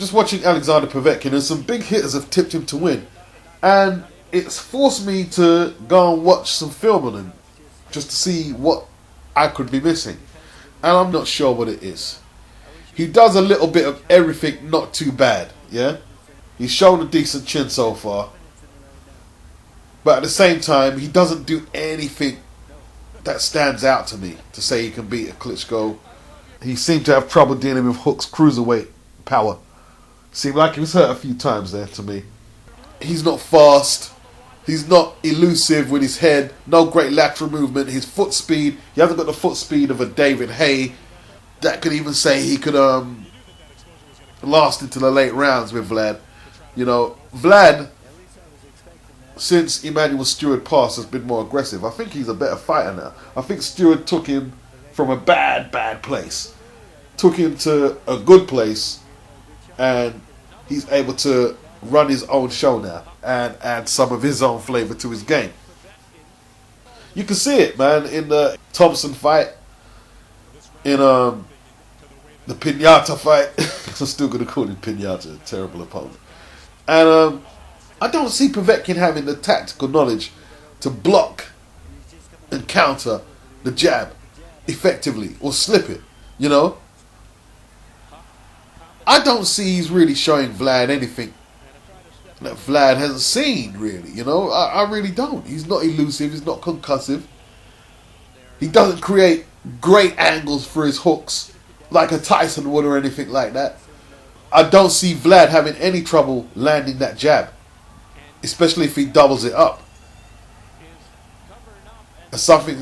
just watching Alexander Povetkin, and some big hitters have tipped him to win. And it's forced me to go and watch some film on him, just to see what I could be missing. And I'm not sure what it is. He does a little bit of everything not too bad, yeah? He's shown a decent chin so far. But at the same time, he doesn't do anything that stands out to me to say he can beat a Klitschko. He seemed to have trouble dealing with Hook's cruiserweight power. Seemed like he was hurt a few times there to me. He's not fast. He's not elusive with his head. No great lateral movement. His foot speed, he hasn't got the foot speed of a David Hay. That could even say he could last into the late rounds with Vlad. You know, Vlad, since Emmanuel Stewart passed, has been more aggressive. I think he's a better fighter now. I think Stewart took him from a bad place, took him to a good place, and he's able to run his own show now and add some of his own flavour to his game. You can see it, man, in the Thompson fight, in the Pinata fight. I'm still going to call him Pinata, a terrible opponent. And I don't see Povetkin having the tactical knowledge to block and counter the jab effectively or slip it, you know. I don't see he's really showing Vlad anything that Vlad hasn't seen, really, you know. I really don't. He's not elusive, he's not concussive. He doesn't create great angles for his hooks like a Tyson would or anything like that. I don't see Vlad having any trouble landing that jab, especially if he doubles it up. Something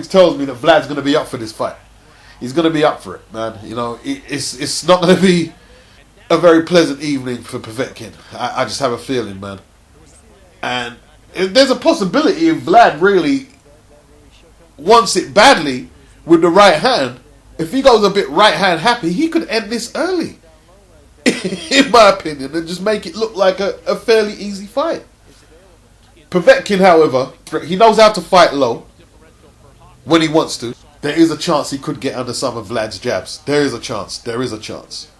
tells me that Vlad's going to be up for this fight. He's going to be up for it, man. You know, it's not going to be a very pleasant evening for Povetkin. I just have a feeling, man. And there's a possibility if Vlad really wants it badly with the right hand, if he goes a bit right hand happy, he could end this early, in my opinion, and just make it look like a fairly easy fight. Povetkin, however, he knows how to fight low when he wants to. There is a chance he could get under some of Vlad's jabs. There is a chance.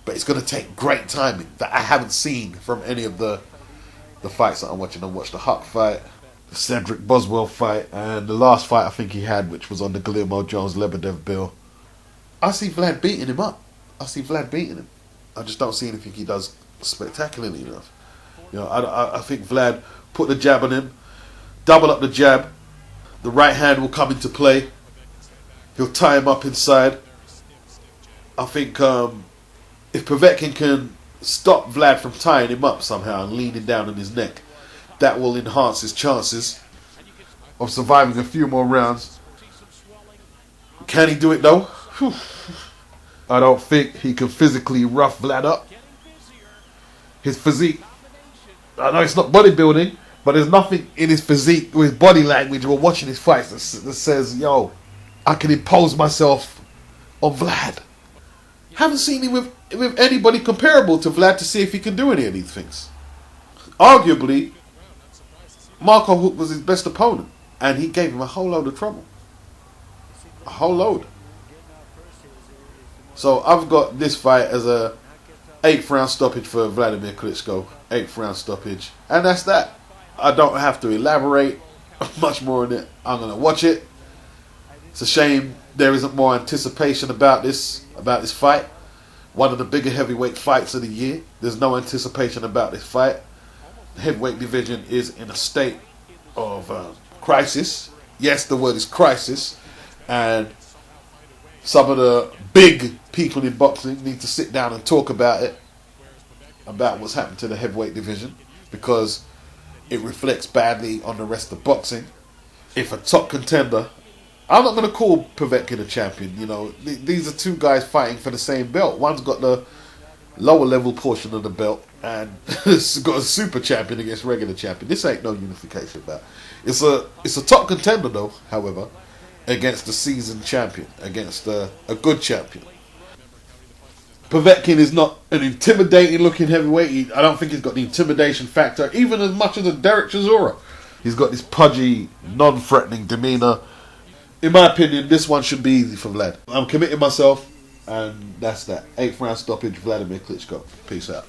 But it's going to take great timing that I haven't seen from any of the fights that I'm watching. I watched the Huck fight, the Cedric Boswell fight, and the last fight I think he had, which was on the Guillermo Jones-Lebedev bill. I see Vlad beating him up. I just don't see anything he does spectacularly enough. You know, I think Vlad put the jab on him, double up the jab, the right hand will come into play, he'll tie him up inside. I think if Povetkin can stop Vlad from tying him up somehow and leaning down on his neck, that will enhance his chances of surviving a few more rounds. Can he do it though? Whew. I don't think he can physically rough Vlad up. His physique, I know it's not bodybuilding, but there's nothing in his physique or his body language or watching his fights that says, yo, I can impose myself on Vlad. Haven't seen him with anybody comparable to Vlad to see if he can do any of these things. Arguably, Marco Huck was his best opponent, and he gave him a whole load of trouble. A whole load. So I've got this fight as a 8th round stoppage for Wladimir Klitschko. 8th round stoppage. And that's that. I don't have to elaborate much more on it. I'm going to watch it. It's a shame there isn't more anticipation about this fight. One of the bigger heavyweight fights of the year. There's no anticipation about this fight. The heavyweight division is in a state of crisis. Yes, the word is crisis. And some of the big people in boxing need to sit down and talk about it, about what's happened to the heavyweight division, because it reflects badly on the rest of boxing. If a top contender, I'm not going to call Povetkin a champion, you know, these are two guys fighting for the same belt. One's got the lower level portion of the belt and it's got a super champion against regular champion. This ain't no unification bout. It's a top contender though, however, against a seasoned champion, against a good champion. Povetkin is not an intimidating looking heavyweight. I don't think he's got the intimidation factor, even as much as a Derek Chisora. He's got this pudgy, non-threatening demeanour. In my opinion, this one should be easy for Vlad. I'm committing myself, And that's that. 8th round stoppage, Wladimir Klitschko. Peace out.